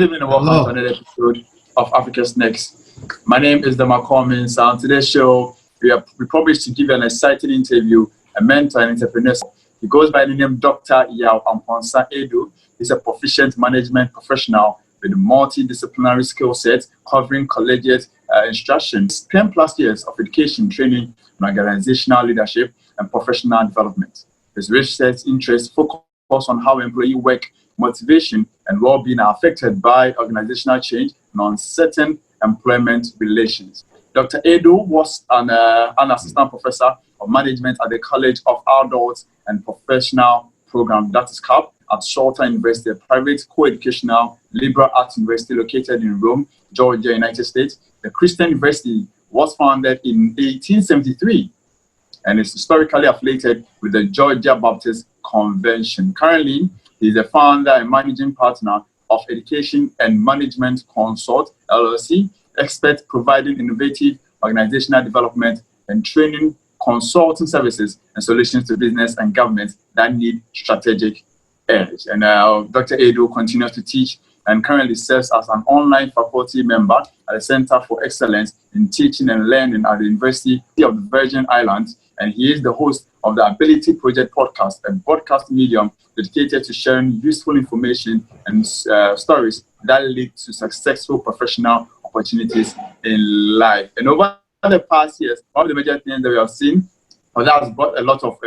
Good evening and welcome to another episode of Africa's Next. My name is Dama Cummins. On today's show, we promised to give you an exciting interview, a mentor and entrepreneur. He goes by the name Dr. Yao Amponsa Edu. He's a proficient management professional with multidisciplinary skill sets covering collegiate instructions, 10 plus years of education, training, and organizational leadership and professional development. His research interests focus on how employee work, motivation, and well-being are affected by organizational change and uncertain employment relations. Dr. Edu was an assistant professor of management at the College of Adult and Professional Program, that is CAP, at Salter University, a private co-educational liberal arts university located in Rome, Georgia, United States. The Christian University was founded in 1873 and is historically affiliated with the Georgia Baptist Convention. Currently, he is the founder and managing partner of Education and Management Consult, LLC, expert providing innovative organizational development and training, consulting services and solutions to business and government that need strategic edge. And Dr. Edu continues to teach and currently serves as an online faculty member at the Center for Excellence in Teaching and Learning at the University of the Virgin Islands. And he is the host of the Ability Project podcast, a podcast medium dedicated to sharing useful information and stories that lead to successful professional opportunities in life. And over the past years, one of the major things that we have seen, or that has brought a lot of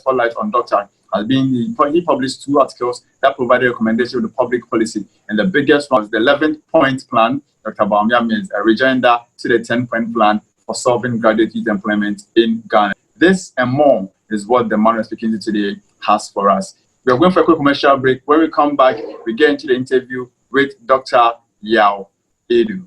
spotlight on Dr. has been he published 2 articles that provided recommendation of the public policy. And the biggest one was the 11-point plan. Dr. Baumia means a rejoinder to the 10-point plan for solving graduate youth employment in Ghana. This and more is what the man we're speaking to today has for us. We are going for a quick commercial break. When we come back, we get into the interview with Dr. Yao Edu.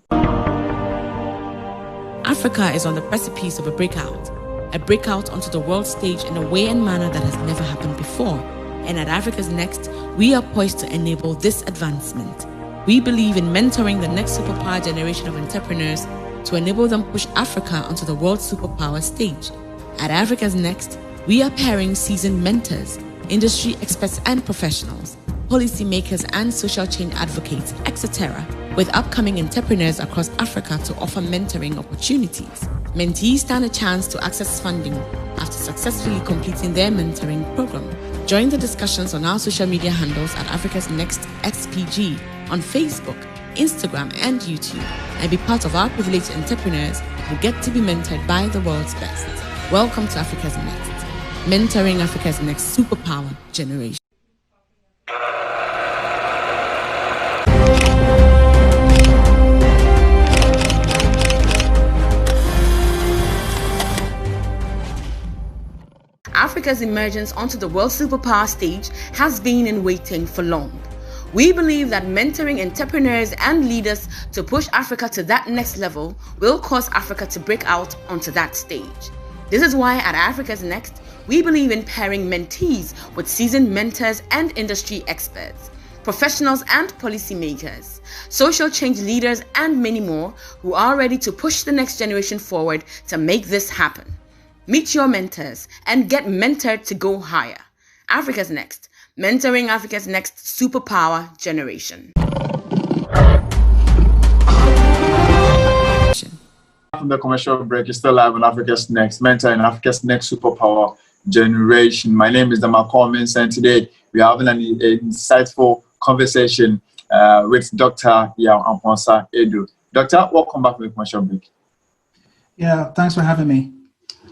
Africa is on the precipice of a breakout onto the world stage in a way and manner that has never happened before. And at Africa's Next, we are poised to enable this advancement. We believe in mentoring the next superpower generation of entrepreneurs to enable them push Africa onto the world superpower stage. At Africa's Next, we are pairing seasoned mentors, industry experts and professionals, policymakers and social change advocates, etc., with upcoming entrepreneurs across Africa to offer mentoring opportunities. Mentees stand a chance to access funding after successfully completing their mentoring program. Join the discussions on our social media handles at Africa's Next XPG on Facebook, Instagram, and YouTube, and be part of our privileged entrepreneurs who get to be mentored by the world's best. Welcome to Africa's Next, mentoring Africa's next superpower generation. Africa's emergence onto the world superpower stage has been in waiting for long. We believe that mentoring entrepreneurs and leaders to push Africa to that next level will cause Africa to break out onto that stage. This is why at Africa's Next, we believe in pairing mentees with seasoned mentors and industry experts, professionals and policymakers, social change leaders, and many more who are ready to push the next generation forward to make this happen. Meet your mentors and get mentored to go higher. Africa's Next, mentoring Africa's next superpower generation. From the commercial break, you're still live on Africa's Next, mentoring Africa's next superpower generation. My name is Dama Cummins, and today we're having an insightful conversation with Dr. Yao Amponsa Edu. Doctor, welcome back to the commercial break. Yeah, thanks for having me.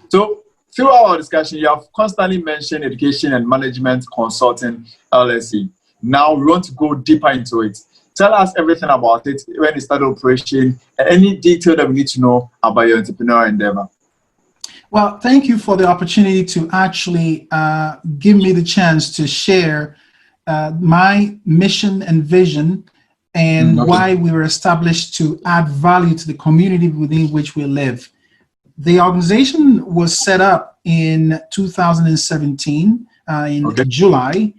So, throughout our discussion, you have constantly mentioned Education and Management Consulting, LLC. Now, we want to go deeper into it. Tell us everything about it, when it started operation, and any detail that we need to know about your entrepreneurial endeavor. Well, thank you for the opportunity to actually give me the chance to share my mission and vision and why we were established to add value to the community within which we live. The organization was set up in 2017 in July.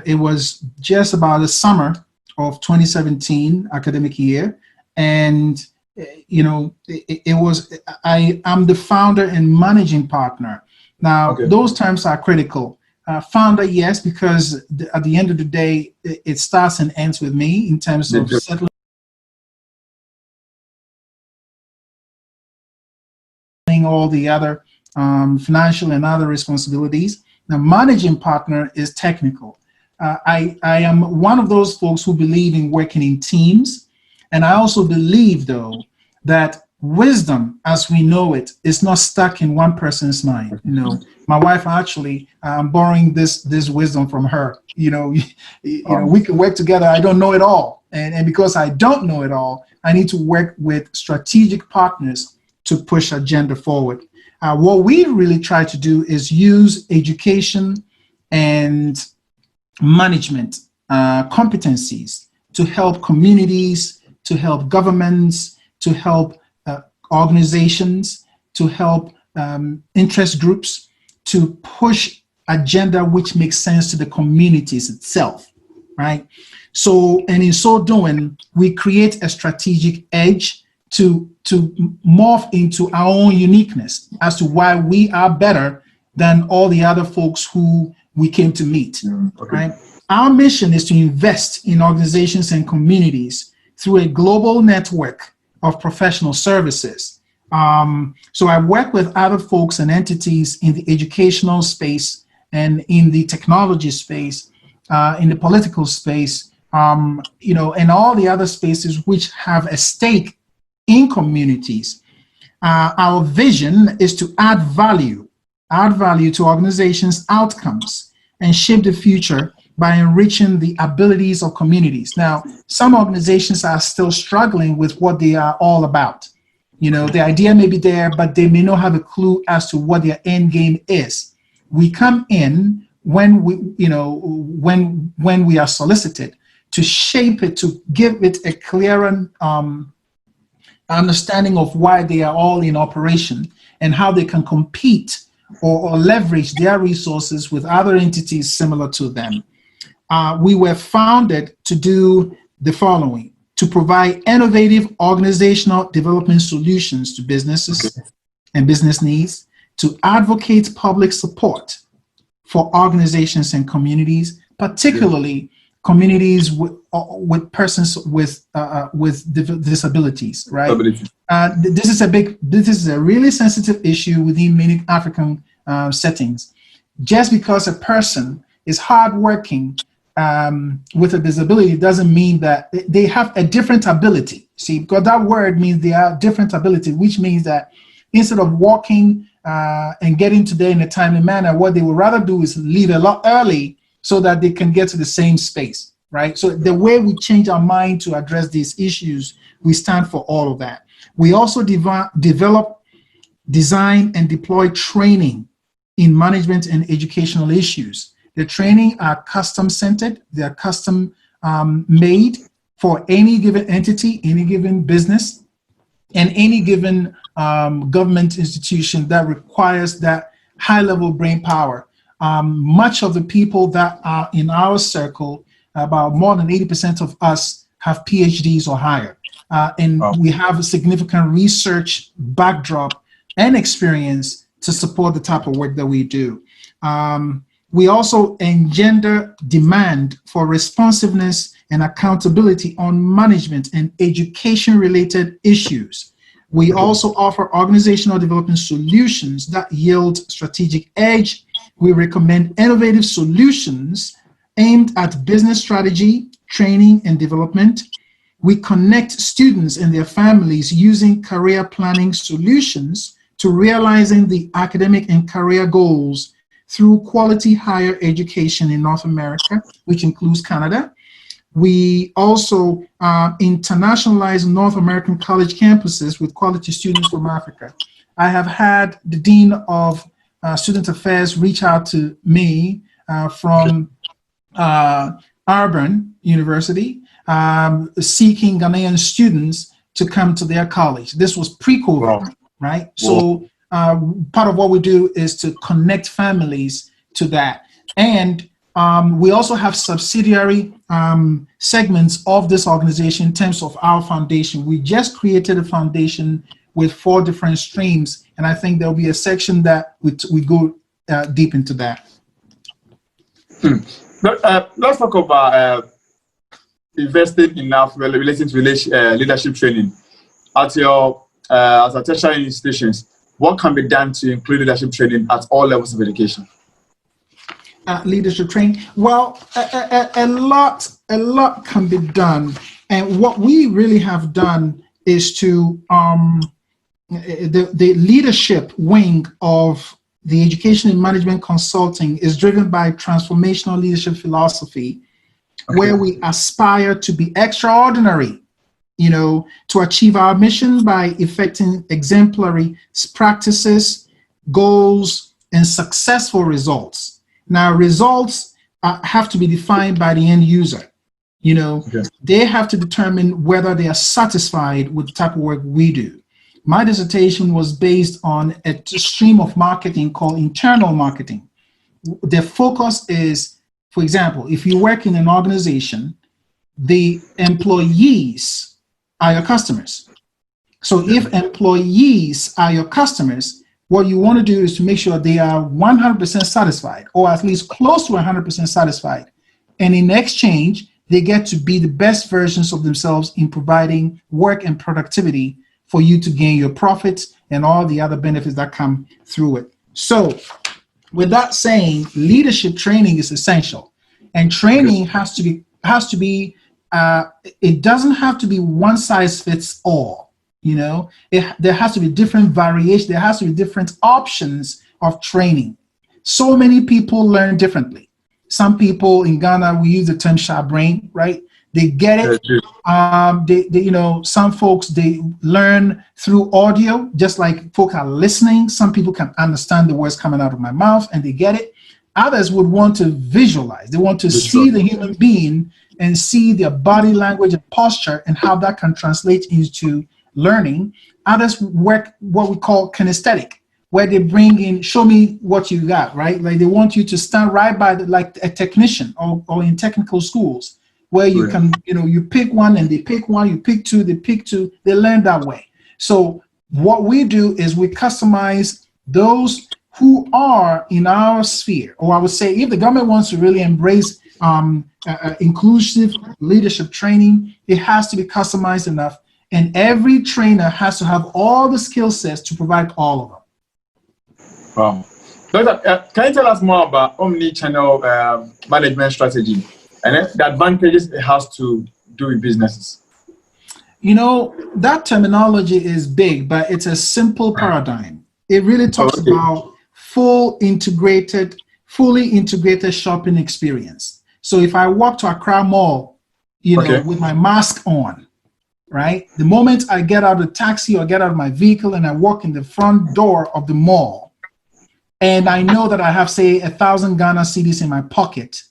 It was just about the summer of 2017 academic year, and I am the founder and managing partner. Now, those terms are critical. Founder, yes, because at the end of the day, it starts and ends with me in terms of settling all the other financial and other responsibilities. Now, managing partner is technical. I am one of those folks who believe in working in teams. And I also believe, though, that wisdom, as we know it, is not stuck in one person's mind. You know, my wife actually, I'm borrowing this wisdom from her. You know, we can work together. I don't know it all. And because I don't know it all, I need to work with strategic partners to push agenda forward. What we really try to do is use education and management competencies to help communities, to help governments, to help organizations, to help interest groups to push agenda which makes sense to the communities itself, right? So, and in so doing, we create a strategic edge to morph into our own uniqueness as to why we are better than all the other folks who we came to meet, right? Our mission is to invest in organizations and communities through a global network of professional services. So I work with other folks and entities in the educational space and in the technology space, in the political space, you know, and all the other spaces which have a stake in communities. Our vision is to add value to organizations' outcomes and shape the future by enriching the abilities of communities. Now, some organizations are still struggling with what they are all about. You know, the idea may be there, but they may not have a clue as to what their end game is. We come in when we, you know, when we are solicited to shape it, to give it a clearer understanding of why they are all in operation and how they can compete or leverage their resources with other entities similar to them. We were founded to do the following: to provide innovative organizational development solutions to businesses and business needs, to advocate public support for organizations and communities, particularly communities with persons with disabilities, right? This is a really sensitive issue within many African settings. Just because a person is hardworking with a disability doesn't mean that they have a different ability. See, because that word means they have different ability, which means that instead of walking and getting to there in a timely manner, what they would rather do is leave a lot early so that they can get to the same space, right? So the way we change our mind to address these issues, we stand for all of that. We also develop, design, and deploy training in management and educational issues. The training are custom-centered, they are custom made for any given entity, any given business, and any given government institution that requires that high-level brain power. Much of the people that are in our circle, about more than 80% of us have PhDs or higher. And we have a significant research backdrop and experience to support the type of work that we do. We also engender demand for responsiveness and accountability on management and education-related issues. We also offer organizational development solutions that yield strategic edge. We recommend innovative solutions aimed at business strategy, training, and development. We connect students and their families using career planning solutions to realizing the academic and career goals through quality higher education in North America, which includes Canada. We also internationalize North American college campuses with quality students from Africa. I have had the Dean of Student Affairs reach out to me from Auburn University, seeking Ghanaian students to come to their college. This was pre-COVID, right? So part of what we do is to connect families to that. And we also have subsidiary segments of this organization in terms of our foundation. We just created a foundation with 4 different streams, and I think there'll be a section that we go deep into that. Let's talk about investing enough relating to leadership training at your as a tertiary institutions. What can be done to include leadership training at all levels of education? Leadership training. Well, a lot can be done, and what we really have done is to the leadership wing of the education and management consulting is driven by transformational leadership philosophy, where we aspire to be extraordinary, to achieve our mission by effecting exemplary practices, goals, and successful results. Now, results have to be defined by the end user. They have to determine whether they are satisfied with the type of work we do. My dissertation was based on a stream of marketing called internal marketing. The focus is, for example, if you work in an organization, the employees are your customers. So if employees are your customers, what you want to do is to make sure they are 100% satisfied, or at least close to 100% satisfied. And in exchange, they get to be the best versions of themselves in providing work and productivity for you to gain your profits and all the other benefits that come through it. So with that saying, leadership training is essential, and training has to be it doesn't have to be one size fits all. There has to be different variation. There has to be different options of training. So many people learn differently. Some people in Ghana, we use the term "sharp brain," right? They get it. Some folks, they learn through audio, just like folk are listening. Some people can understand the words coming out of my mouth and they get it. Others would want to visualize. They want to see the human being and see their body language and posture and how that can translate into learning. Others work what we call kinesthetic, where they bring in, show me what you got, right? Like they want you to stand right by like a technician or in technical schools, where you can, you pick one and they pick one, you pick two, they pick two, they learn that way. So what we do is we customize those who are in our sphere, or I would say if the government wants to really embrace inclusive leadership training, it has to be customized enough. And every trainer has to have all the skill sets to provide all of them. Wow. Doctor, can you tell us more about omni-channel management strategy and the advantages it has to do with businesses? That terminology is big, but it's a simple paradigm. It really talks about fully integrated shopping experience. So if I walk to Accra Mall, with my mask on, right? The moment I get out of the taxi or get out of my vehicle and I walk in the front door of the mall, and I know that I have, say, 1,000 Ghana cedis in my pocket,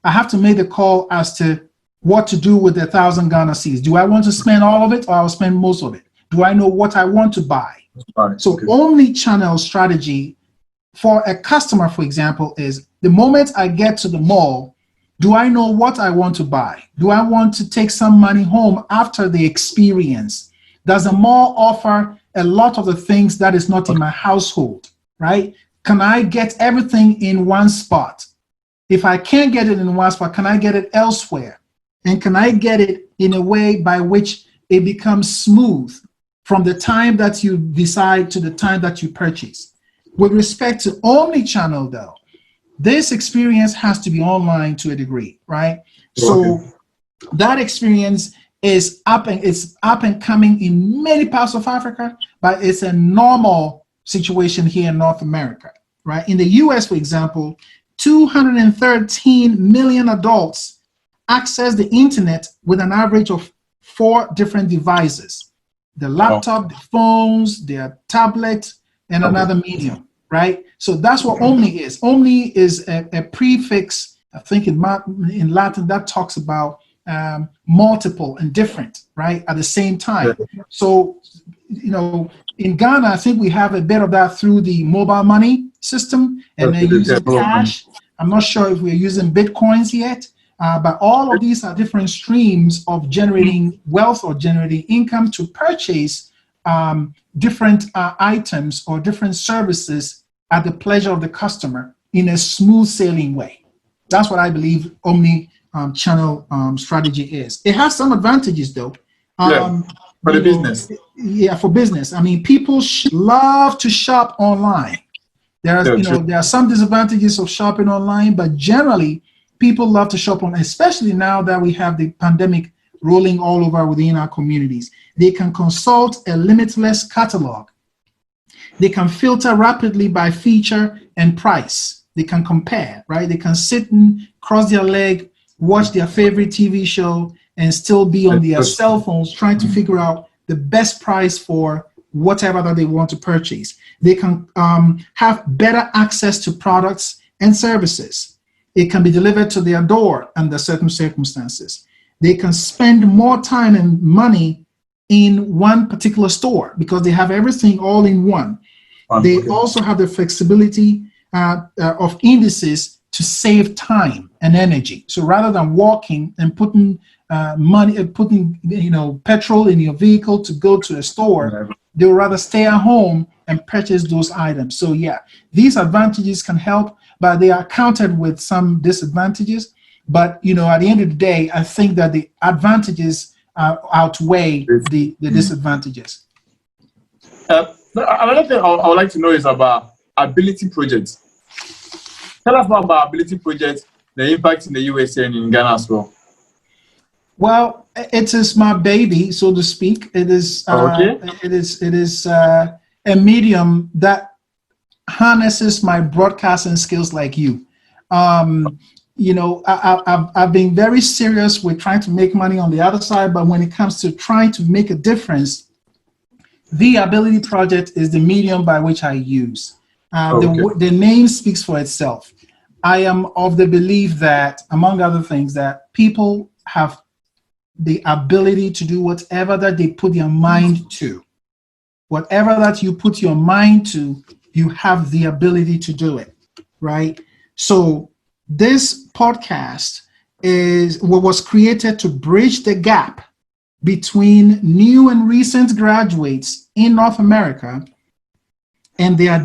I have to make the call as to what to do with the 1,000 Ghana cedis. Do I want to spend all of it, or I'll spend most of it? Do I know what I want to buy? So omni-channel strategy for a customer, for example, is the moment I get to the mall, do I know what I want to buy? Do I want to take some money home after the experience? Does the mall offer a lot of the things that is not in my household, right? Can I get everything in one spot? If I can't get it in one spot, can I get it elsewhere? And can I get it in a way by which it becomes smooth from the time that you decide to the time that you purchase? With respect to omni-channel though, this experience has to be online to a degree, right? So that experience is up and coming in many parts of Africa, but it's a normal situation here in North America, right? In the US, for example, 213 million adults access the internet with an average of 4 different devices: the laptop, the phones, their tablet, and another medium. Right? So that's what omni is. Omni is a prefix, I think in Latin, that talks about multiple and different, right? At the same time. So, in Ghana, I think we have a bit of that through the mobile money system, and they're using cash. I'm not sure if we're using Bitcoins yet, but all of these are different streams of generating wealth or generating income to purchase different items or different services at the pleasure of the customer in a smooth sailing way. That's what I believe omni-channel strategy is. It has some advantages, though. For the business. Yeah, for business. I mean, people love to shop online. There are some disadvantages of shopping online, but generally, people love to shop online, especially now that we have the pandemic rolling all over within our communities. They can consult a limitless catalog. They can filter rapidly by feature and price. They can compare, right? They can sit and cross their leg, watch their favorite TV show, and still be on their cell phones trying to figure out the best price for whatever that they want to purchase. They can have better access to products and services. It can be delivered to their door under certain circumstances. They can spend more time and money in one particular store because they have everything all in one. They also have the flexibility of indices to save time and energy. So rather than walking and putting petrol in your vehicle to go to a store, they would rather stay at home and purchase those items. So yeah, these advantages can help, but they are countered with some disadvantages. But at the end of the day, I think that the advantages outweigh the disadvantages. Another thing I would like to know is about ability projects. Tell us more about ability projects, the impact in the USA and in Ghana as well. Well, it is my baby, so to speak. It is a medium that harnesses my broadcasting skills like you. I've been very serious with trying to make money on the other side, but when it comes to trying to make a difference, the Ability Project is the medium by which I use. The name speaks for itself. I am of the belief that, among other things, that people have the ability to do whatever that they put their mind to. Whatever that you put your mind to, you have the ability to do it, right? So this podcast is what was created to bridge the gap between new and recent graduates in North America and their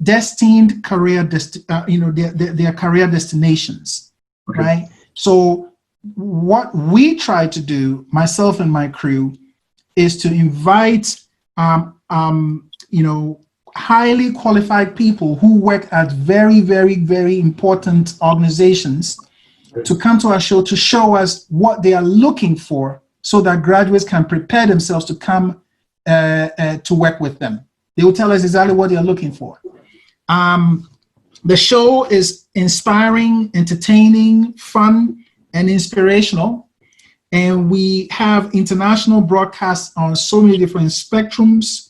destined career, their career destinations, right? So what we try to do, myself and my crew, is to invite, highly qualified people who work at very, very, very important organizations to come to our show to show us what they are looking for so that graduates can prepare themselves to come to work with them. They will tell us exactly what they are looking for. The show is inspiring, entertaining, fun, and inspirational. And we have international broadcasts on so many different spectrums.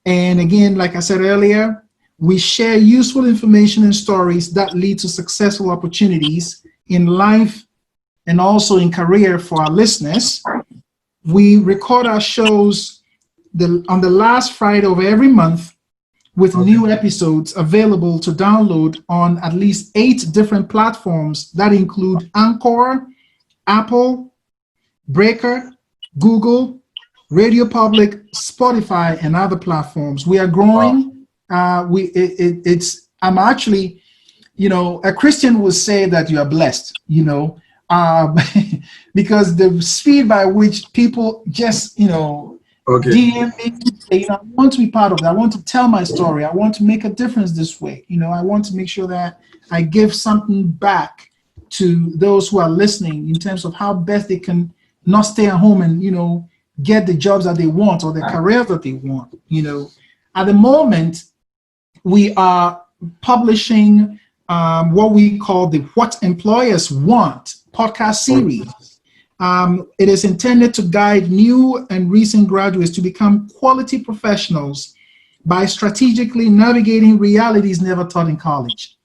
And again, like I said earlier, we share useful information and stories that lead to successful opportunities in life and also in career for our listeners. We record our shows on the last Friday of every month with new episodes available to download on at least 8 different platforms that include Anchor, Apple, Breaker, Google, Radio Public, Spotify, and other platforms. We are growing. I'm actually, a Christian would say that you are blessed, because the speed by which people just, DM me, say, I want to be part of that. I want to tell my story. I want to make a difference this way. I want to make sure that I give something back to those who are listening in terms of how best they can not stay at home and, get the jobs that they want or the careers that they want. At the moment, we are publishing what we call the What Employers Want podcast series. It is intended to guide new and recent graduates to become quality professionals by strategically navigating realities never taught in college,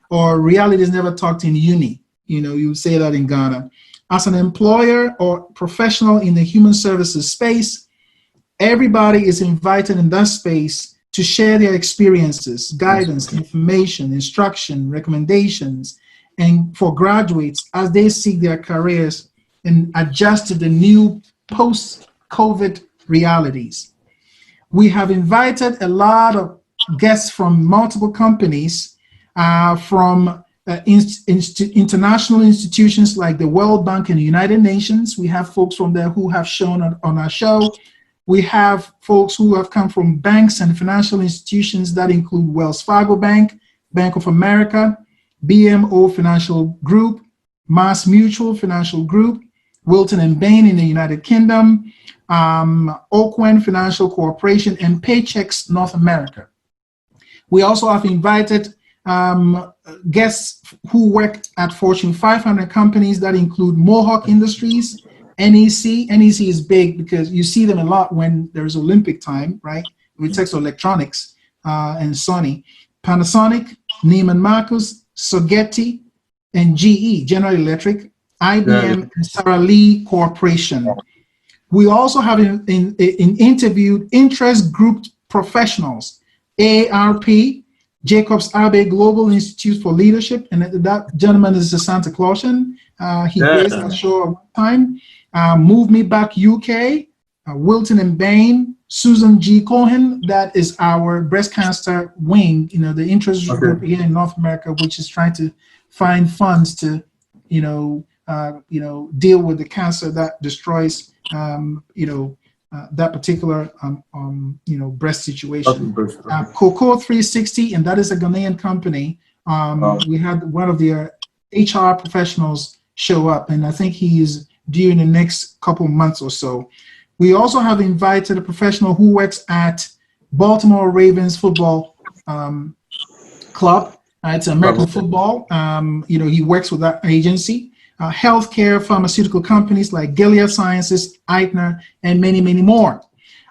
or realities never taught in uni. You say that in Ghana. As an employer or professional in the human services space, everybody is invited in that space to share their experiences, guidance, information, instruction, recommendations, and for graduates as they seek their careers and adjust to the new post-COVID realities. We have invited a lot of guests from multiple companies, from international institutions like the World Bank and the United Nations. We have folks from there who have shown on our show. We have folks who have come from banks and financial institutions that include Wells Fargo Bank, Bank of America, BMO Financial Group, Mass Mutual Financial Group, Wilton and Bain in the United Kingdom, Oakwen Financial Corporation, and Paychex North America. We also have invited guests who work at Fortune 500 companies that include Mohawk Industries, NEC. NEC is big because you see them a lot when there's Olympic time, right? With Texas Electronics and Sony. Panasonic, Neiman Marcus, Sogeti, and GE, General Electric, IBM, and Sara Lee Corporation. We also have interviewed interest group professionals, AARP, Jacobs Abe Global Institute for Leadership, and that gentleman is Santa Clausian. He based that show at one time. Move Me Back UK, Wilton and Bain, Susan G. Cohen, that is our breast cancer wing, the interest group here in North America, which is trying to find funds to, deal with the cancer that destroys, that particular, breast situation. Coco 360, and that is a Ghanaian company. We had one of their HR professionals show up, and I think he is due in the next couple months or so. We also have invited a professional who works at Baltimore Ravens football club. It's American football. He works with that agency. Healthcare, pharmaceutical companies like Gilead Sciences, Eichner, and many, many more.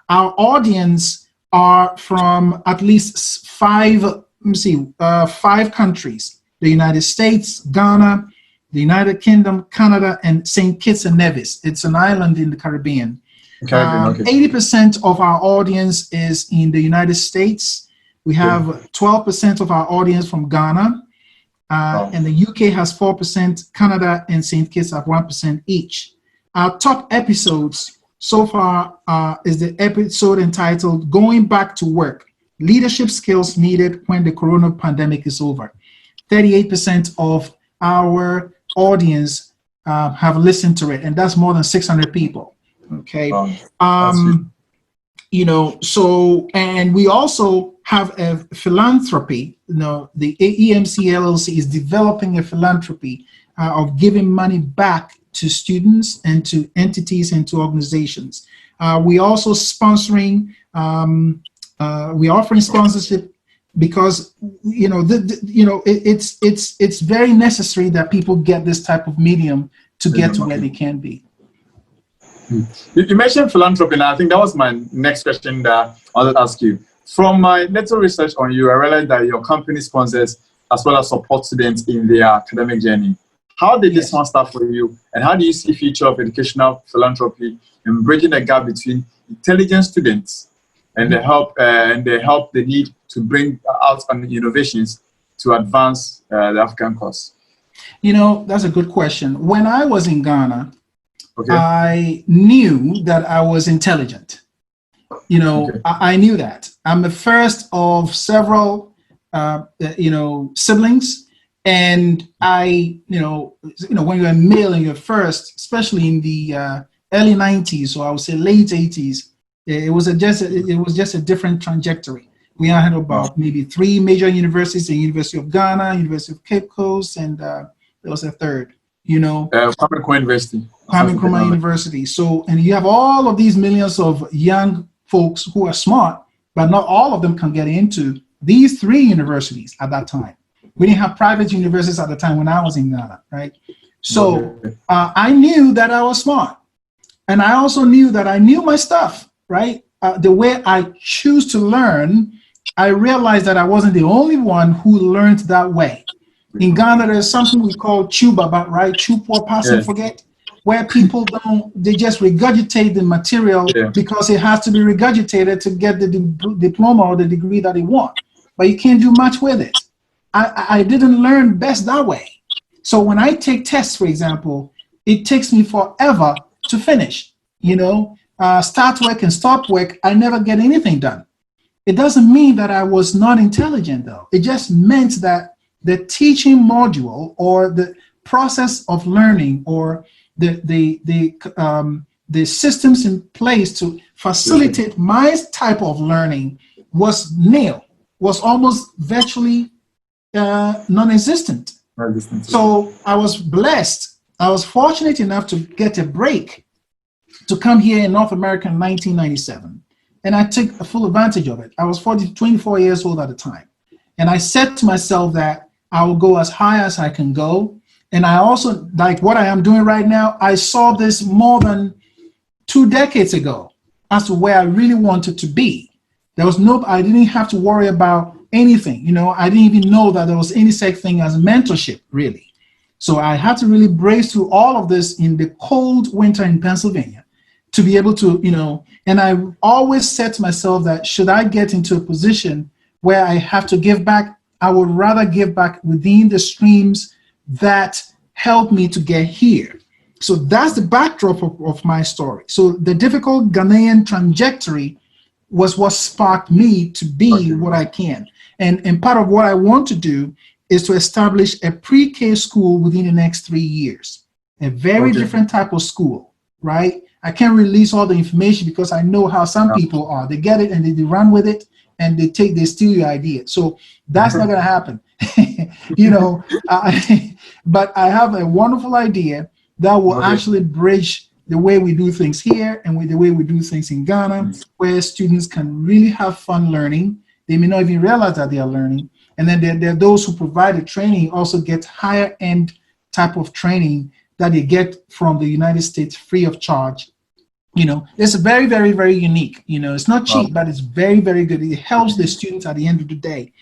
Our audience are from at least five countries: the United States, Ghana, the United Kingdom, Canada, and St. Kitts and Nevis. It's an island in the Caribbean. 80% of our audience is in the United States. We have 12% of our audience from Ghana, and the UK has 4%, Canada and St. Kitts have 1% each. Our top episodes so far is the episode entitled Going Back to Work, Leadership Skills Needed When the Corona Pandemic is Over. 38% of our audience have listened to it, and that's more than 600 people. Okay. And we also have a philanthropy. The EMC LLC is developing a philanthropy of giving money back to students and to entities and to organizations. We also sponsoring, we're offering sponsorship because it's very necessary that people get this type of medium to get to where they can be. You mentioned philanthropy, and I think that was my next question that I wanted to ask you. From my little research on you, I realized that your company sponsors as well as support students in their academic journey. How did this one start for you, and how do you see the future of educational philanthropy in bridging the gap between intelligent students and the help they need to bring out on innovations to advance the African cause? That's a good question. When I was in Ghana, I knew that I was intelligent. I knew that. I'm the first of several, siblings. And when you're a male and you're first, especially in the early 90s, or I would say late 80s, it was just a different trajectory. We had about maybe 3 major universities: the University of Ghana, University of Cape Coast, and there was a third. Kwame Nkrumah University. Kwame Nkrumah University. So, and you have all of these millions of young folks who are smart, but not all of them can get into these 3 universities at that time. We didn't have private universities at the time when I was in Ghana, right? So I knew that I was smart, and I also knew that I knew my stuff, right? The way I choose to learn, I realized that I wasn't the only one who learned that way. In Ghana, there's something we call chubaba, right? Chew, pour, pass, and forget, where people they just regurgitate the material because it has to be regurgitated to get the diploma or the degree that they want. But you can't do much with it. I didn't learn best that way. So when I take tests, for example, it takes me forever to finish. Start work and stop work, I never get anything done. It doesn't mean that I was not intelligent, though. It just meant that the teaching module or the process of learning or the systems in place to facilitate my type of learning was nil, was almost virtually non-existent. So I was blessed. I was fortunate enough to get a break to come here in North America in 1997. And I took a full advantage of it. I was 24 years old at the time. And I said to myself that I will go as high as I can go. And I also, like what I am doing right now, I saw this more than 2 decades ago as to where I really wanted to be. I didn't have to worry about anything. You know, I didn't even know that there was any such thing as mentorship, really. So I had to really brace through all of this in the cold winter in Pennsylvania to be able to, you know, and I always said to myself that should I get into a position where I have to give back, I would rather give back within the streams that helped me to get here. So that's the backdrop of my story. So the difficult Ghanaian trajectory was what sparked me to be what I can. And part of what I want to do is to establish a pre-K school within the next 3 years. A very different type of school, right? I can't release all the information because I know how some people are. They get it and they run with it and they steal your idea. So that's not going to happen. You know, but I have a wonderful idea that will actually bridge the way we do things here and with the way we do things in Ghana, where students can really have fun learning. They may not even realize that they are learning. And then there are those who provide the training also get higher end type of training that they get from the United States free of charge. You know, it's very, very, very unique. You know, it's not cheap, but it's very, very good. It helps the students at the end of the day,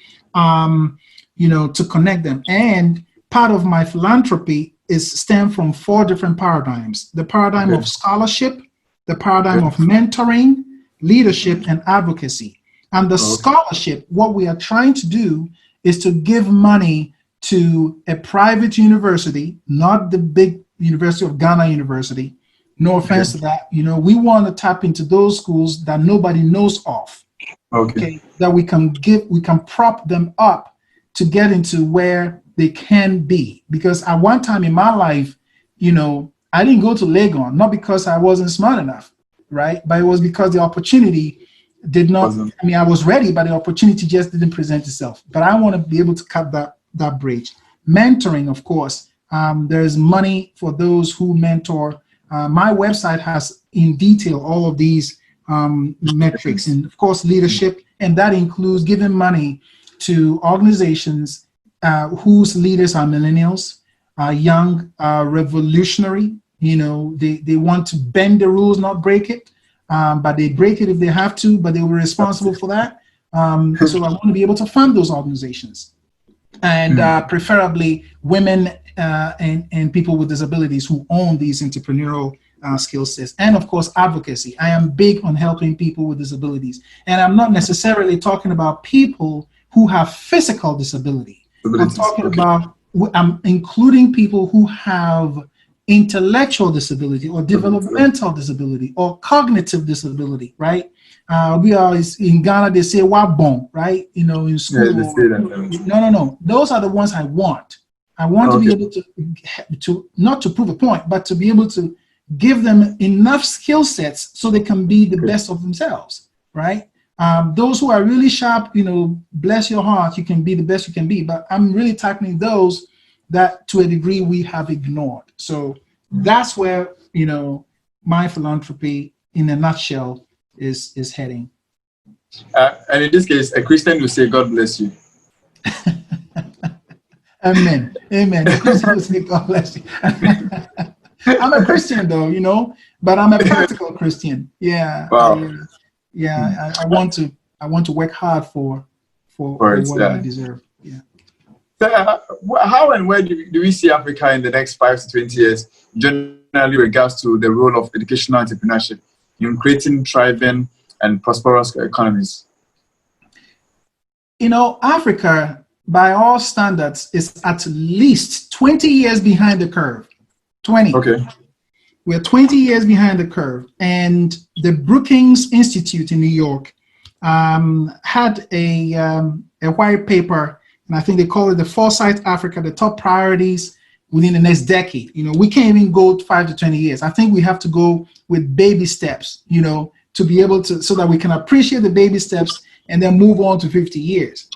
you know, to connect them. And part of my philanthropy is stem from 4 different paradigms: the paradigm of scholarship, the paradigm of mentoring, leadership, and advocacy. And the scholarship, what we are trying to do is to give money to a private university, not the big University of Ghana University. No offense to that. You know, we want to tap into those schools that nobody knows of. That we can prop them up to get into where they can be. Because at one time in my life, you know, I didn't go to Legon, not because I wasn't smart enough, right? But it was because the opportunity did not, I mean, I was ready, but the opportunity just didn't present itself. But I want to be able to cut that bridge. Mentoring, of course, there's money for those who mentor. My website has in detail all of these metrics, and of course leadership, and that includes giving money to organizations whose leaders are millennials, young, revolutionary. You know, they want to bend the rules, not break it, but they break it if they have to, but they were responsible for that. So I want to be able to fund those organizations, and preferably women and people with disabilities who own these entrepreneurial skill sets. And of course, advocacy. I am big on helping people with disabilities. And I'm not necessarily talking about people who have physical disability. I'm talking about, I'm including people who have intellectual disability or developmental disability or cognitive disability, right? We are in Ghana, they say wabon, right? You know, in school. No. Those are the ones I want. I want to be able to not to prove a point, but to be able to give them enough skill sets so they can be the best of themselves, right? Those who are really sharp, you know, bless your heart, you can be the best you can be. But I'm really tackling those that to a degree we have ignored. So that's where, you know, my philanthropy in a nutshell is heading. And in this case, a Christian will say, God bless you. Amen. Amen. A Christian will say, God bless you. I'm a Christian though, you know, but I'm a practical Christian. Yeah. Wow. I want to work hard for what I deserve. Yeah. So, how and where do we see Africa in the next 5 to 20 years, generally regards to the role of educational entrepreneurship in creating thriving and prosperous economies? You know, Africa, by all standards, is at least 20 years behind the curve. 20. Okay. We're 20 years behind the curve. And the Brookings Institute in New York had a white paper And I think they call it the Foresight Africa, the top priorities within the next decade. We can't even go 5 to 20 years. I think we have to go with baby steps, to be able to, so that we can appreciate the baby steps and then move on to 50 years.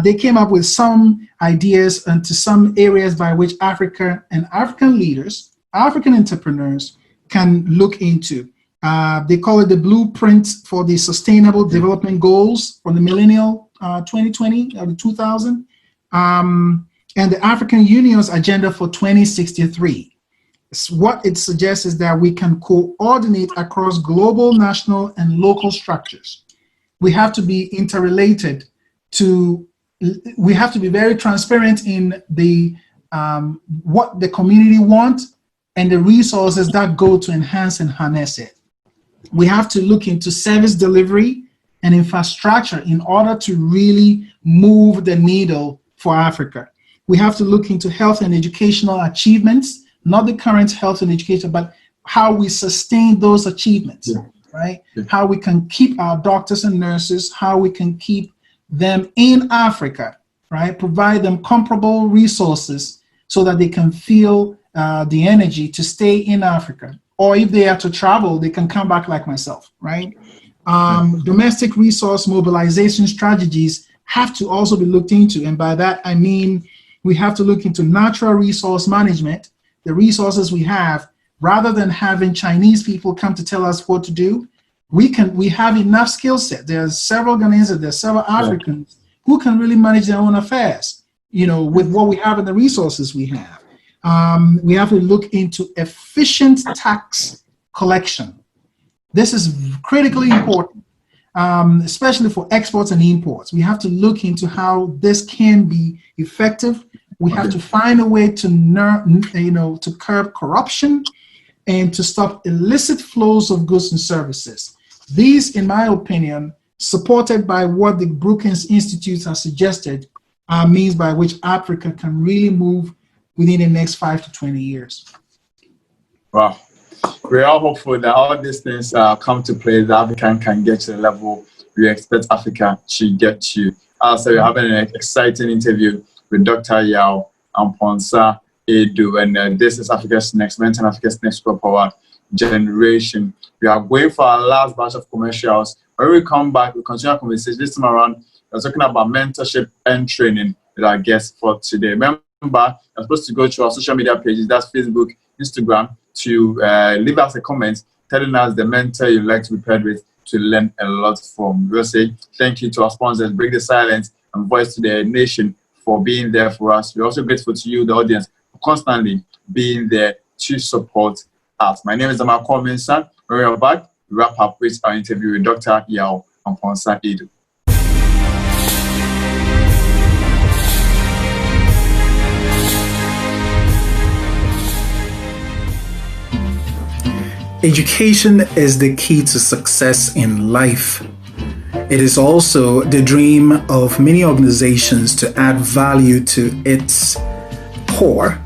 They came up with some ideas into some areas by which Africa and African leaders, African entrepreneurs can look into. They call it the blueprint for the Sustainable Development Goals for the millennial 2020 or the 2000, and the African Union's agenda for 2063. What it suggests is that we can coordinate across global, national, and local structures. We have to be interrelated we have to be very transparent in the what the community wants and the resources that go to enhance and harness it. We have to look into service delivery and infrastructure in order to really move the needle for Africa. We have to look into health and educational achievements, not the current health and education, but how we sustain those achievements, right? How we can keep our doctors and nurses, how we can keep them in Africa, right? Provide them comparable resources so that they can feel the energy to stay in Africa. Or if they have to travel, they can come back like myself, right? Domestic resource mobilization strategies have to also be looked into. And by that, I mean, we have to look into natural resource management, the resources we have, rather than having Chinese people come to tell us what to do. We have enough skill set. There's several Ghanaians, there's several Africans who can really manage their own affairs, with what we have and the resources we have. We have to look into efficient tax collection. This is critically important, especially for exports and imports. We have to look into how this can be effective. We have to find a way to curb corruption and to stop illicit flows of goods and services. These, in my opinion, supported by what the Brookings Institute has suggested, are means by which Africa can really move within the next 5 to 20 years. Wow. We're all hopeful that all these things come to play, that Africa can get to the level we expect Africa to get to. So we're having an exciting interview with Dr. Yaw Amponsah Addo, and this is Africa's Next, Mentor Africa's Next Superpower Generation. We are going for our last batch of commercials. When we come back, we continue our conversation. This time around, we're talking about mentorship and training with our guest for today. Remember, you're supposed to go to our social media pages, that's Facebook, Instagram, to leave us a comment telling us the mentor you'd like to be paired with to learn a lot from. We'll say thank you to our sponsors, Break the Silence and Voice to the Nation, for being there for us. We're also grateful to you, the audience, for constantly being there to support us. My name is Damakwa Mensah. When we are back, we wrap up with our interview with Dr. Yaw Amponsah Addo. Education is the key to success in life. It is also the dream of many organizations to add value to its core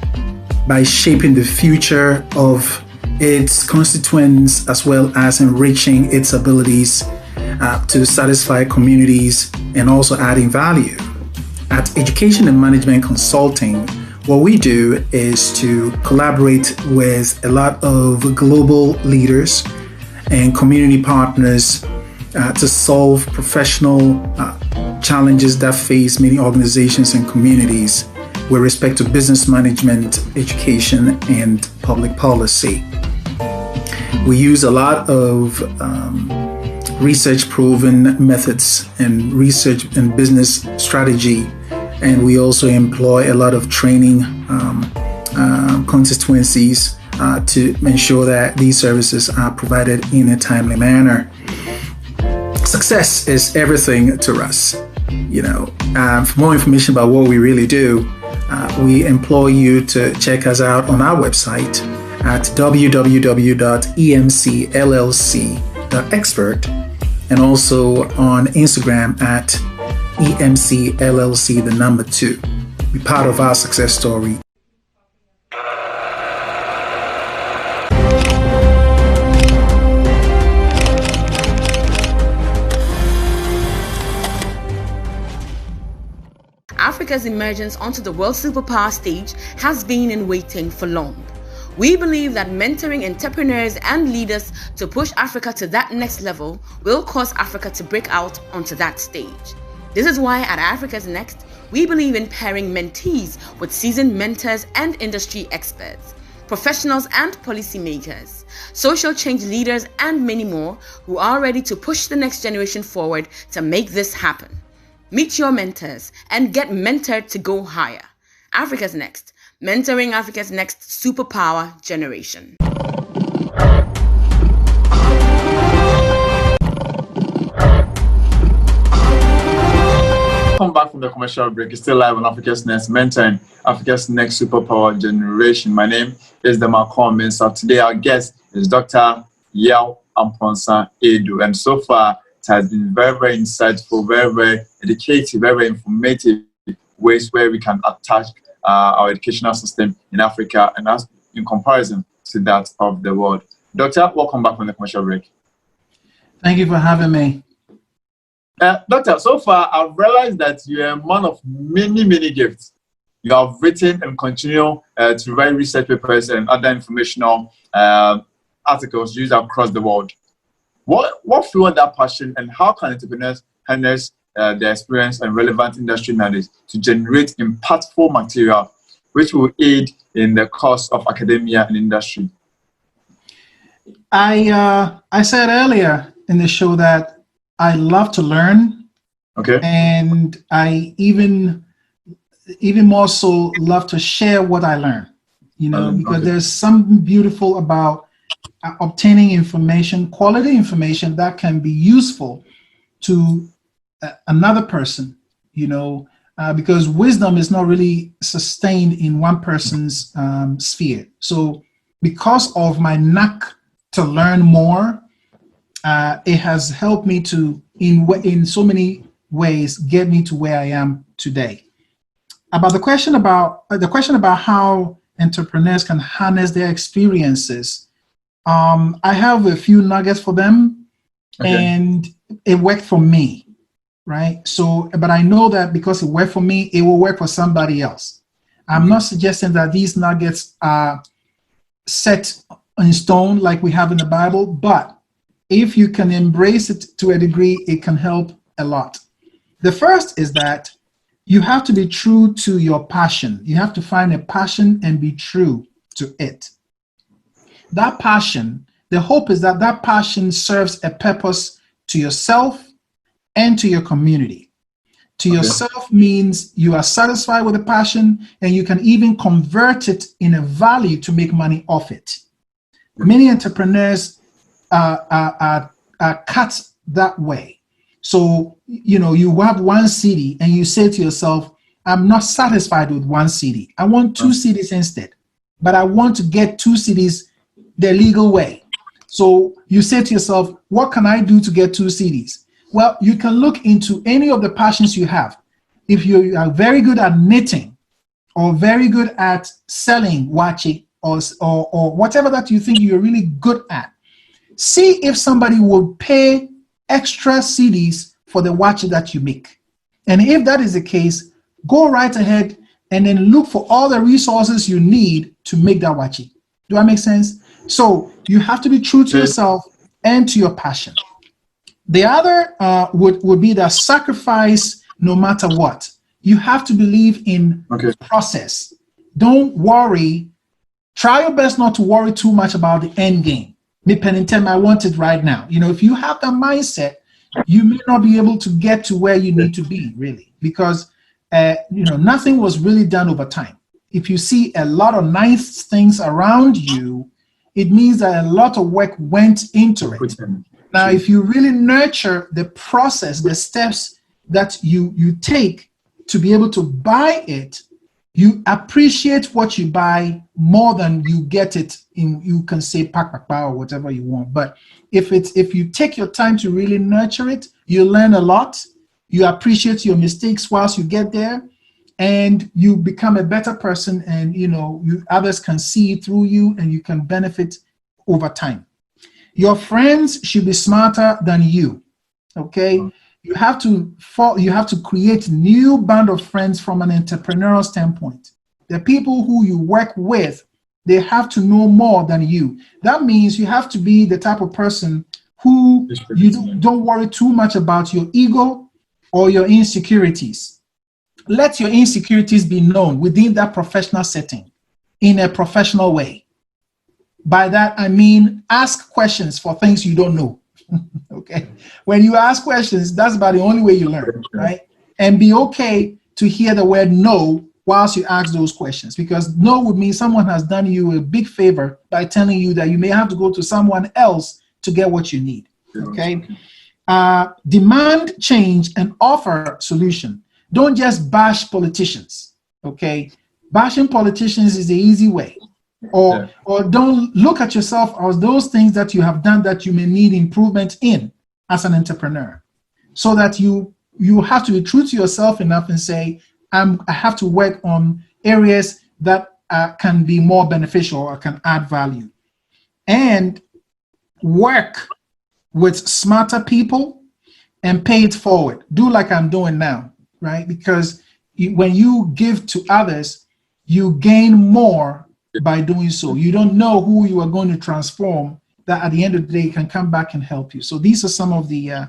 by shaping the future of its constituents, as well as enriching its abilities to satisfy communities and also adding value. At Education and Management Consulting, what we do is to collaborate with a lot of global leaders and community partners to solve professional challenges that face many organizations and communities with respect to business management, education, and public policy. We use a lot of research-proven methods and research and business strategy, and we also employ a lot of training constituencies to ensure that these services are provided in a timely manner. Success is everything to us. For more information about what we really do, we implore you to check us out on our website at www.emcllc.expert, and also on Instagram at EMCLLC2. Be part of our success story. Africa's emergence onto the world superpower stage has been in waiting for long. We believe that mentoring entrepreneurs and leaders to push Africa to that next level will cause Africa to break out onto that stage. This is why at Africa's Next, we believe in pairing mentees with seasoned mentors and industry experts, professionals and policymakers, social change leaders, and many more who are ready to push the next generation forward to make this happen. Meet your mentors and get mentored to go higher. Africa's Next, mentoring Africa's next superpower generation. Come back from the commercial break. It's still live on Africa's Next, mentoring Africa's next superpower generation. My name is the Malcolm Mensah. Today our guest is Dr. Yaw Amponsah Edu, and so far it has been very, very insightful, very, very educative, very, very informative ways where we can attack our educational system in Africa and as in comparison to that of the world. Doctor, welcome back from the commercial break. Thank you for having me. Doctor, so far I've realized that you are a man of many, many gifts. You have written and continue to write research papers and other informational articles used across the world. What fueled that passion, and how can entrepreneurs harness their experience and relevant industry knowledge to generate impactful material which will aid in the cause of academia and industry? I said earlier in the show that I love to learn, okay, and I even more so love to share what I learn. Because there's something beautiful about obtaining information, quality information that can be useful to another person. Because wisdom is not really sustained in one person's sphere. So, because of my knack to learn more, it has helped me to, in so many ways, get me to where I am today. About the question about how entrepreneurs can harness their experiences, I have a few nuggets for them, and it worked for me, right? So, but I know that because it worked for me, it will work for somebody else. I'm not suggesting that these nuggets are set in stone like we have in the Bible, but if you can embrace it to a degree, it can help a lot. The first is that you have to be true to your passion. You have to find a passion and be true to it. That passion, the hope is that that passion serves a purpose to yourself and to your community. To yourself means you are satisfied with the passion, and you can even convert it in a value to make money off it. Many entrepreneurs are cut that way. So, you have one CD and you say to yourself, I'm not satisfied with one CD. I want 2 CDs instead, but I want to get 2 CDs the legal way. So you say to yourself, what can I do to get 2 CDs? Well, you can look into any of the passions you have. If you are very good at knitting, or very good at selling wachi, or whatever that you think you're really good at, see if somebody will pay extra CDs for the watch that you make. And if that is the case, go right ahead and then look for all the resources you need to make that watch. Do that make sense? So you have to be true to yourself and to your passion. The other would be the sacrifice no matter what. You have to believe in the process. Don't worry. Try your best not to worry too much about the end game. I want it right now. If you have that mindset, you may not be able to get to where you need to be, really, because nothing was really done over time. If you see a lot of nice things around you, it means that a lot of work went into it. Now, if you really nurture the process, the steps that you take to be able to buy it, you appreciate what you buy more than you get it in, you can say pack or whatever you want. But if you take your time to really nurture it, you learn a lot. You appreciate your mistakes whilst you get there, and you become a better person, and others can see through you, and you can benefit over time. Your friends should be smarter than you. Okay? you have to create new band of friends from an entrepreneurial standpoint. The people who you work with, they have to know more than you. That means you have to be the type of person who you don't worry too much about your ego or your insecurities. Let your insecurities be known within that professional setting in a professional way. By that, I mean, ask questions for things you don't know. Okay. When you ask questions, that's about the only way you learn, right? And be okay to hear the word no whilst you ask those questions, because no would mean someone has done you a big favor by telling you that you may have to go to someone else to get what you need. Okay. Demand change and offer solution. Don't just bash politicians. Okay. Bashing politicians is the easy way. Or don't look at yourself as those things that you have done that you may need improvement in as an entrepreneur, so that you have to be true to yourself enough and say, I have to work on areas that can be more beneficial or can add value, and work with smarter people and pay it forward. Do like I'm doing now, right? Because when you give to others, you gain more by doing so. You don't know who you are going to transform that at the end of the day can come back and help you. So these are some of the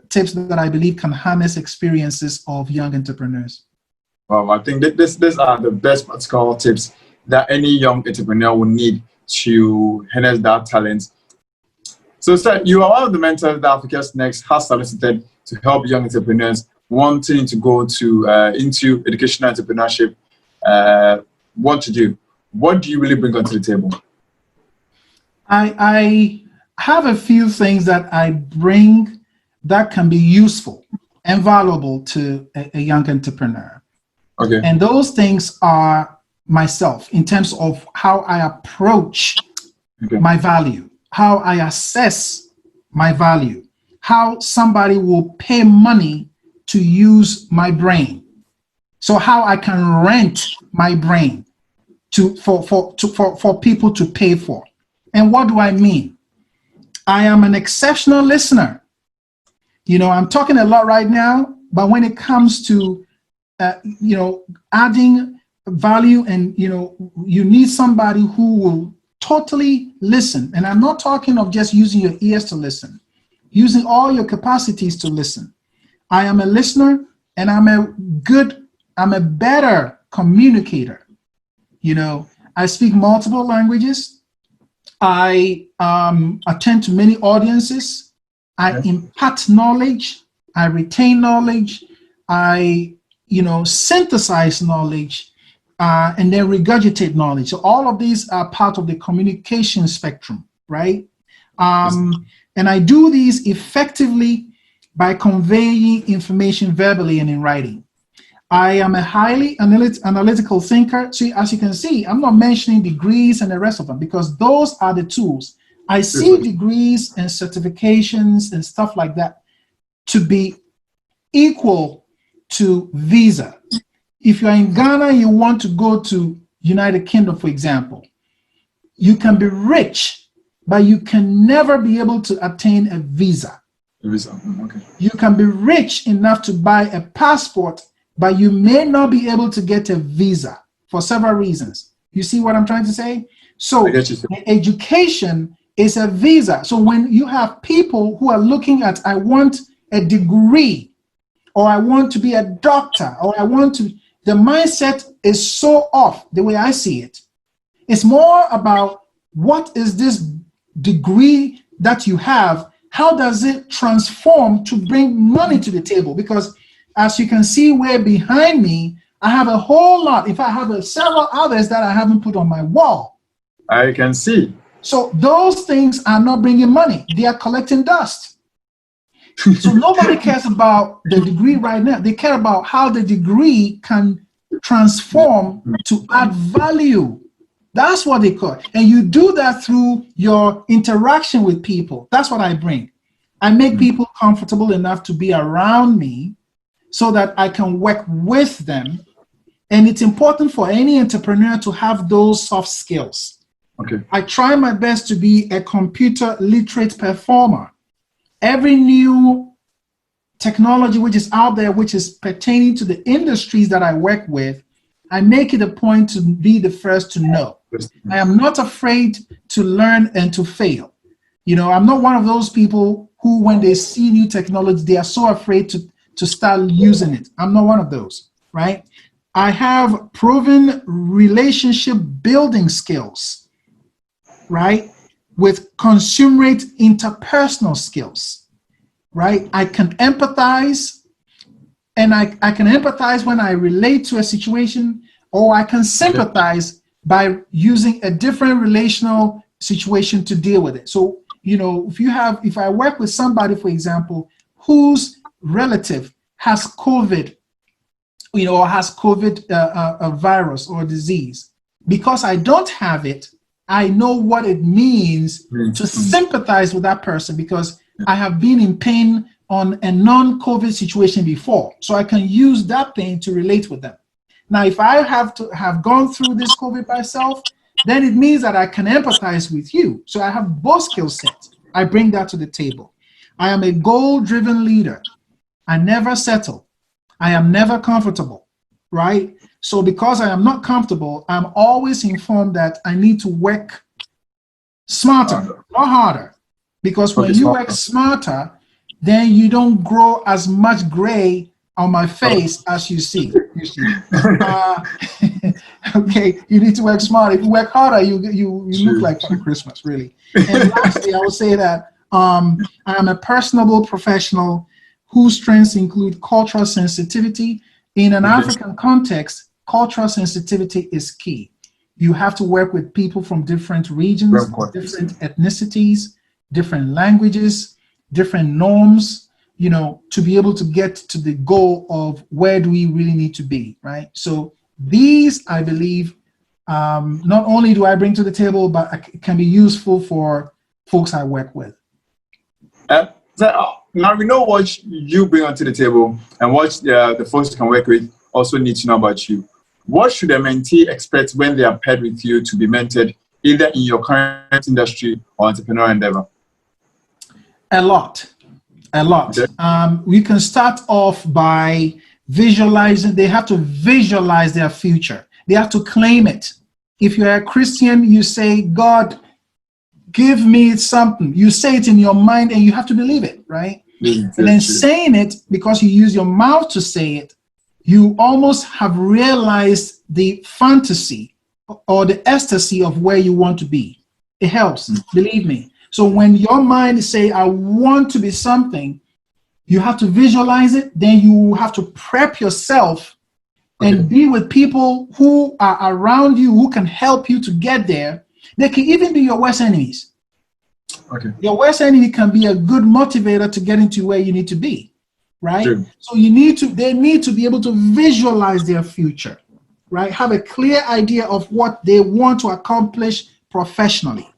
tips that I believe can harness experiences of young entrepreneurs. Well, I think that these are the best practical tips that any young entrepreneur will need to harness that talent. So, sir, you are one of the mentors that Africa's Next has solicited to help young entrepreneurs wanting to go into educational entrepreneurship want to do. What do you really bring onto the table? I have a few things that I bring that can be useful and valuable to a young entrepreneur. Okay. And those things are myself in terms of how I approach my value, how I assess my value, how somebody will pay money to use my brain. So how I can rent my brain for people to pay for. And what do I mean? I am an exceptional listener. You know, I'm talking a lot right now, but when it comes to, adding value and, you need somebody who will totally listen. And I'm not talking of just using your ears to listen, using all your capacities to listen. I am a listener, and I'm a better communicator. I speak multiple languages. I attend to many audiences. I impart knowledge. I retain knowledge. I, synthesize knowledge, and then regurgitate knowledge. So all of these are part of the communication spectrum, right? And I do these effectively by conveying information verbally and in writing. I am a highly analytical thinker. See, as you can see, I'm not mentioning degrees and the rest of them because those are the tools. I see degrees and certifications and stuff like that to be equal to visa. If you're in Ghana, you want to go to United Kingdom, for example, you can be rich, but you can never be able to attain a visa. Okay. You can be rich enough to buy a passport, but you may not be able to get a visa for several reasons. You see what I'm trying to say? So education is a visa. So when you have people who are looking at, I want a degree, or I want to be a doctor, or the mindset is so off the way I see it. It's more about what is this degree that you have? How does it transform to bring money to the table? Because as you can see, way behind me, I have a whole lot. In fact, I have several others that I haven't put on my wall. I can see. So those things are not bringing money. They are collecting dust. So nobody cares about the degree right now. They care about how the degree can transform to add value. That's what they call it. And you do that through your interaction with people. That's what I bring. I make people comfortable enough to be around me so that I can work with them. And it's important for any entrepreneur to have those soft skills. Okay. I try my best to be a computer literate performer. Every new technology which is out there, which is pertaining to the industries that I work with, I make it a point to be the first to know. I am not afraid to learn and to fail. You know, I'm not one of those people who, when they see new technology, they are so afraid to start using it. I'm not one of those, right? I have proven relationship building skills, right? With consummate interpersonal skills, right? I can empathize, and I can empathize when I relate to a situation, or I can sympathize by using a different relational situation to deal with it. So, you know, if I work with somebody, for example, whose relative has COVID, you know, or has COVID a virus or disease, because I don't have it, I know what it means to sympathize with that person, because I have been in pain on a non-COVID situation before. So I can use that pain to relate with them. Now, if I have gone through this COVID myself, then it means that I can empathize with you. So I have both skill sets. I bring that to the table. I am a goal-driven leader. I never settle. I am never comfortable, right? So because I am not comfortable, I'm always informed that I need to work smarter, not harder. Because when you work smarter, then you don't grow as much gray on my face as you see. Okay, you need to work smarter. If you work harder, you look like Father Christmas, really. And lastly, I will say that I am a personable professional whose strengths include cultural sensitivity. In an African context, cultural sensitivity is key. You have to work with people from different regions, different ethnicities, different languages, different norms, you know, to be able to get to the goal of where do we really need to be, right? So these, I believe, not only do I bring to the table, but it can be useful for folks I work with. Now we know what you bring onto the table and what the folks you can work with also need to know about you. What should a mentee expect when they are paired with you to be mentored, either in your current industry or entrepreneurial endeavor? A lot. Okay. We can start off by visualizing. They have to visualize their future. They have to claim it. If you're a Christian, you say, God, give me something. You say it in your mind and you have to believe it, right? And then saying it, because you use your mouth to say it, you almost have realized the fantasy or the ecstasy of where you want to be. It helps, believe me. So when your mind say, I want to be something, you have to visualize it. Then you have to prep yourself and be with people who are around you, who can help you to get there. They can even be your worst enemies. Your worst enemy can be a good motivator to get into where you need to be, right? True. So they need to be able to visualize their future, right? Have a clear idea of what they want to accomplish professionally.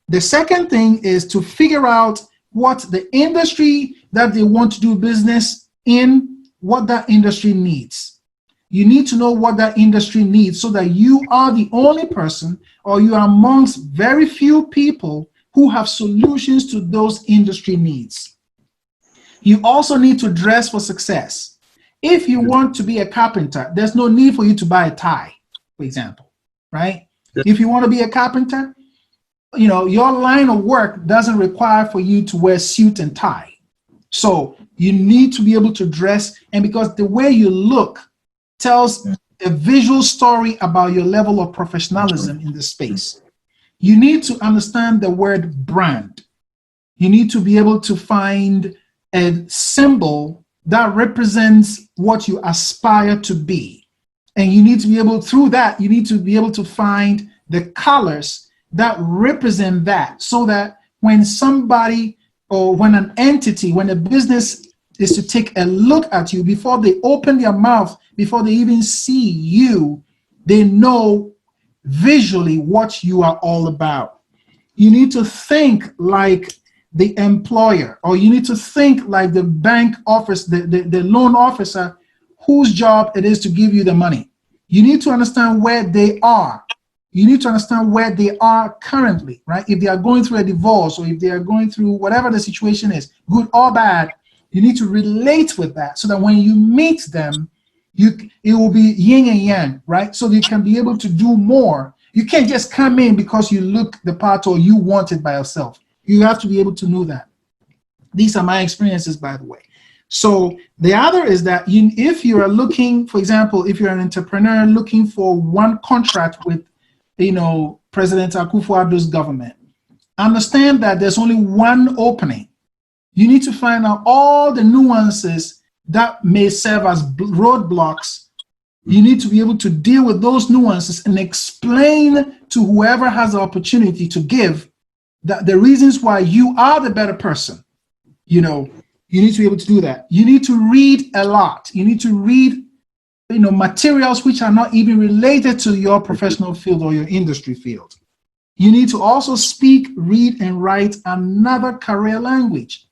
The second thing is to figure out what the industry that they want to do business in, what that industry needs. You need to know what that industry needs so that you are the only person, or you are amongst very few people who have solutions to those industry needs. You also need to dress for success. If you want to be a carpenter, there's no need for you to buy a tie, for example, right? If you want to be a carpenter, you know, your line of work doesn't require for you to wear suit and tie. So you need to be able to dress, and because the way you look tells a visual story about your level of professionalism in the space. You need to understand the word brand. You need to be able to find a symbol that represents what you aspire to be. And you need to be able, through that, you need to be able to find the colors that represent that, so that when somebody, or when an entity, when a business is to take a look at you, before they open their mouth, before they even see you, they know visually what you are all about. You need to think like the employer, or you need to think like the bank office, the loan officer whose job it is to give you the money. You need to understand where they are. You need to understand where they are currently, right? If they are going through a divorce, or if they are going through whatever the situation is, good or bad, You need to relate with that so that when you meet them, it will be yin and yang, right? So you can be able to do more. You can't just come in because you look the part or you want it by yourself. You have to be able to know that. These are my experiences, by the way. So the other is that if you are looking, for example, if you're an entrepreneur looking for one contract with, President Akufo-Addo's government, understand that there's only one opening. You need to find out all the nuances that may serve as roadblocks. You need to be able to deal with those nuances and explain to whoever has the opportunity to give the reasons why you are the better person. You need to be able to do that. You need to read a lot. You need to read, materials which are not even related to your professional field or your industry field. You need to also speak, read, and write another career language.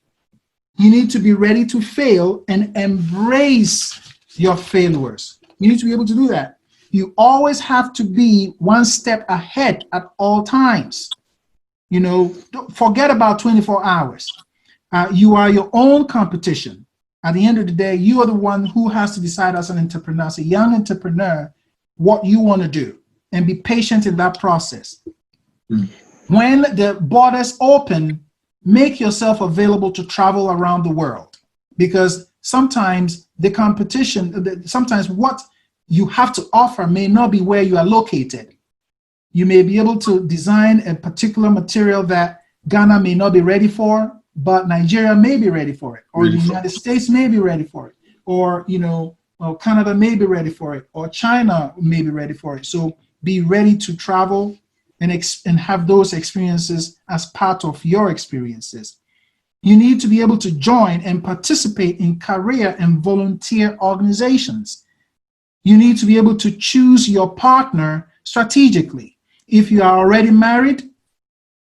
You need to be ready to fail and embrace your failures. You need to be able to do that. You always have to be one step ahead at all times. Don't forget about 24 hours. You are your own competition. At the end of the day, you are the one who has to decide as an entrepreneur, as a young entrepreneur, what you want to do, and be patient in that process. When the borders open, make yourself available to travel around the world, because sometimes the competition, sometimes what you have to offer may not be where you are located. You may be able to design a particular material that Ghana may not be ready for, but Nigeria may be ready for it, or the United States may be ready for it, or Canada may be ready for it, or China may be ready for it. So be ready to travel and have those experiences as part of your experiences. You need to be able to join and participate in career and volunteer organizations. You need to be able to choose your partner strategically. If you are already married,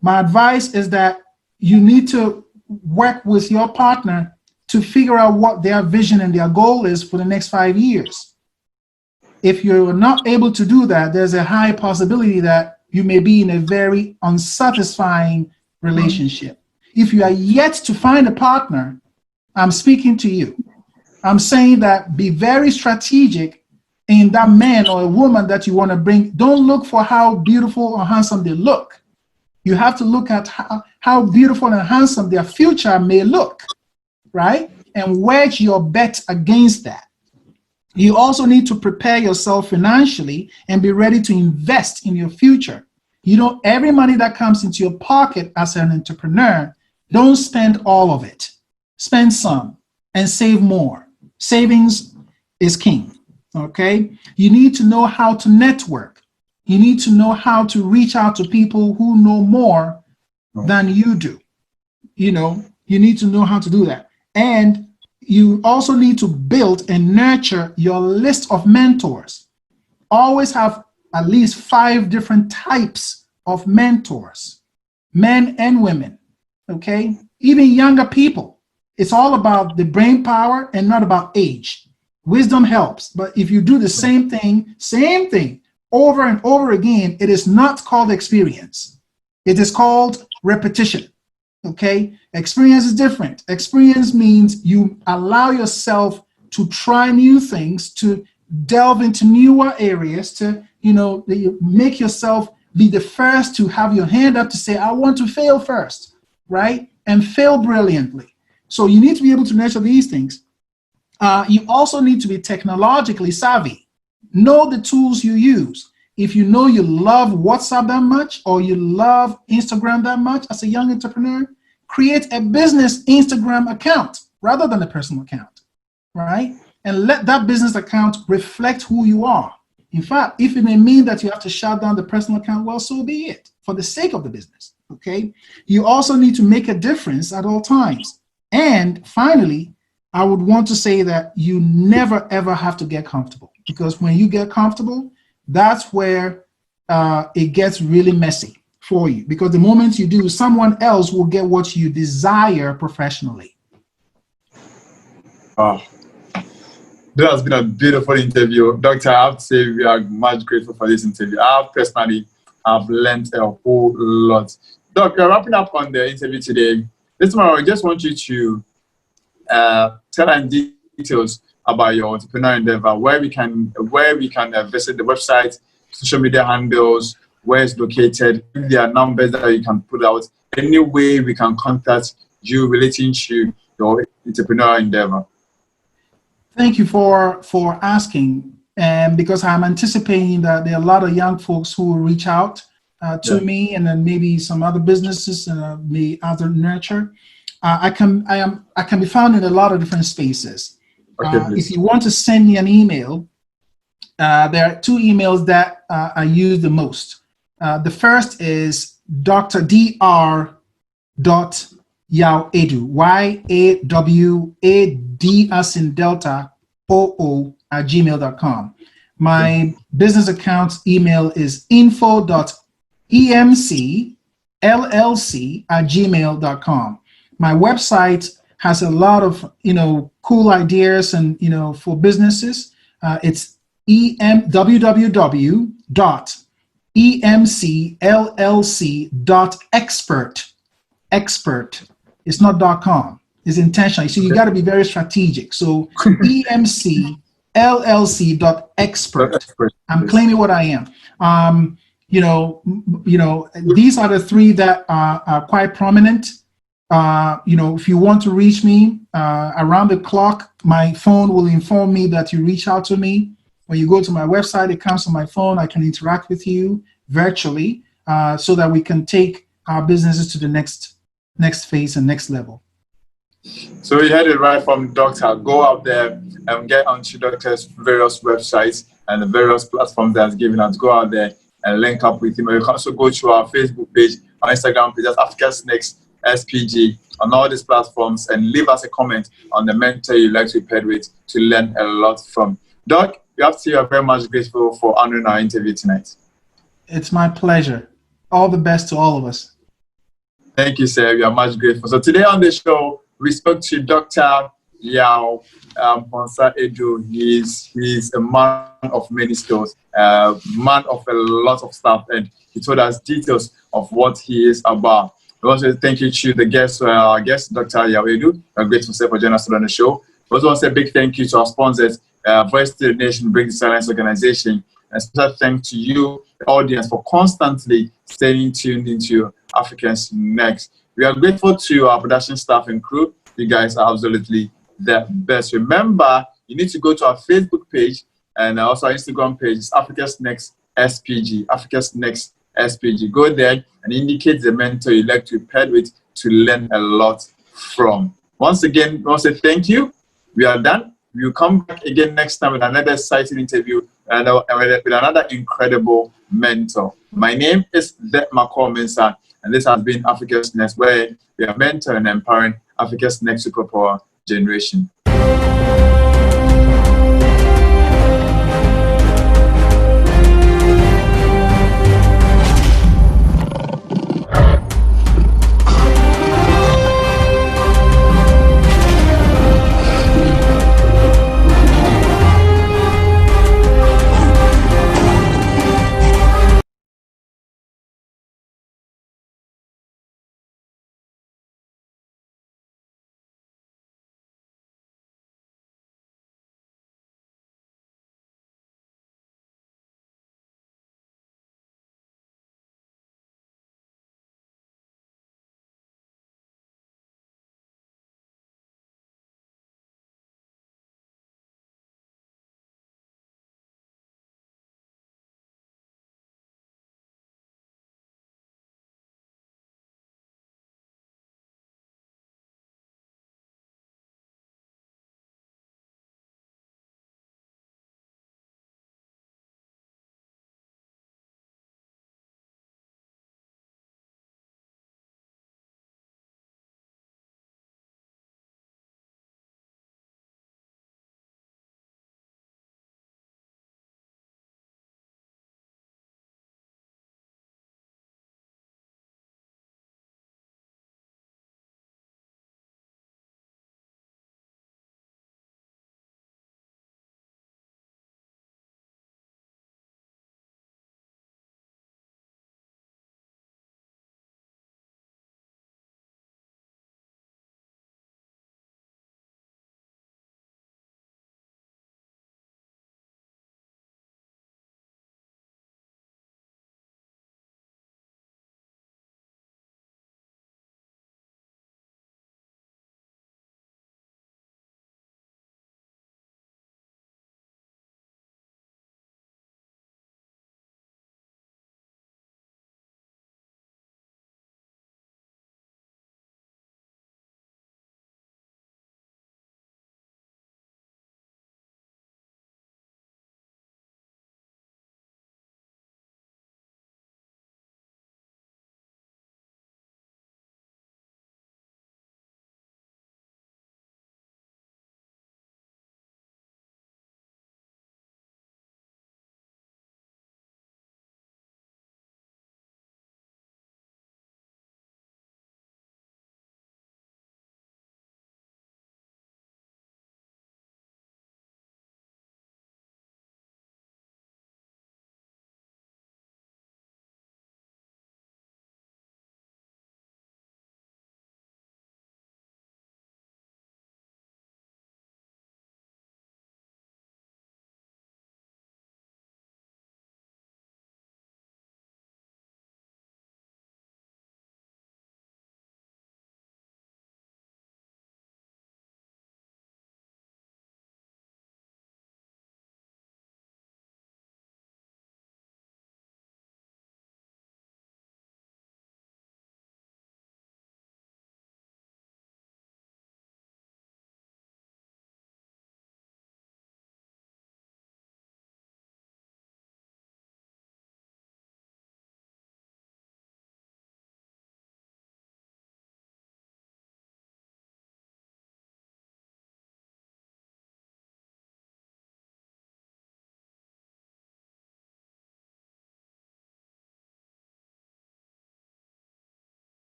my advice is that you need to work with your partner to figure out what their vision and their goal is for the next 5 years. If you're not able to do that, there's a high possibility that you may be in a very unsatisfying relationship. If you are yet to find a partner, I'm speaking to you. I'm saying that be very strategic in that man or a woman that you want to bring. Don't look for how beautiful or handsome they look. You have to look at how beautiful and handsome their future may look, right? And wedge your bet against that. You also need to prepare yourself financially and be ready to invest in your future. Every money that comes into your pocket as an entrepreneur, don't spend all of it. Spend some and save more. Savings is king, okay? You need to know how to network. You need to know how to reach out to people who know more than you do. You need to know how to do that. And you also need to build and nurture your list of mentors. Always have at least 5 different types of mentors, men and women, okay? Even younger people. It's all about the brain power and not about age. Wisdom helps, but if you do the same thing over and over again, it is not called experience. It is called repetition. Okay, experience is different. Experience means you allow yourself to try new things, to delve into newer areas, to make yourself be the first to have your hand up to say, I want to fail first, right? And fail brilliantly. So you need to be able to nurture these things. You also need to be technologically savvy. Know the tools you use. If you know you love WhatsApp that much, or you love Instagram that much as a young entrepreneur, create a business Instagram account rather than a personal account, right? And let that business account reflect who you are. In fact, if it may mean that you have to shut down the personal account, well, so be it, for the sake of the business, okay? You also need to make a difference at all times. And finally, I would want to say that you never, ever have to get comfortable, because when you get comfortable, that's where it gets really messy for you, because the moment you do, someone else will get what you desire professionally. That has been a beautiful interview. Doctor, I have to say we are much grateful for this interview. I personally have learned a whole lot. Doc, we're wrapping up on the interview today. This one, I just want you to tell us details about your entrepreneur endeavor, where we can visit the website, social media handles, where it's located, if there are numbers that you can put out, any way we can contact you relating to your entrepreneur endeavor. Thank you for asking, and because I'm anticipating that there are a lot of young folks who will reach out to me, and then maybe some other businesses may other nurture. I can be found in a lot of different spaces. Okay, if you want to send me an email, there are two emails that I use the most. The first is dr.yawedu, YAWAD as in Delta, OO @gmail.com. My business account email is info.emcllc@gmail.com. My website has a lot of cool ideas and for businesses. It's www.emcllc.expert. Expert. It's not .com. It's intentional. So you got to be very strategic. So emcllc.expert. I'm claiming what I am. These are the three that are quite prominent. If you want to reach me around the clock, my phone will inform me that you reach out to me. When you go to my website, it comes on my phone. I can interact with you virtually so that we can take our businesses to the next phase and next level. So you heard it right from Doctor. Go out there and get onto Doctor's various websites and the various platforms that's given us. Go out there and link up with him. You can also go to our Facebook page, our Instagram page, that's Africa's Next SPG, on all these platforms, and leave us a comment on the mentor you'd like to be paired with to learn a lot from. Doc, you have to say you're very much grateful for honoring our interview tonight. It's my pleasure. All the best to all of us. Thank you, sir. We are much grateful. So today on the show, we spoke to Dr. Yao Edu. He's a man of many skills, man of a lot of stuff, and he told us details of what he is about. We also thank you to the guest, Dr. Yao Edu. We're grateful for joining us on the show. We also want to say a big thank you to our sponsors, Voice to the Nation, Break the Silence Organization, and special thanks to you, the audience, for constantly staying tuned into Africans Next. We are grateful to our production staff and crew. You guys are absolutely the best. Remember, you need to go to our Facebook page and also our Instagram page. It's Africa's Next SPG. Africa's Next SPG. Go there and indicate the mentor you'd like to be paired with to learn a lot from. Once again, I want to say thank you. We are done. We'll come back again next time with another exciting interview and with another incredible mentor. My name is Det Makomensa, and this has been Africa's Next, where we are mentoring and empowering Africa's next superpower generation.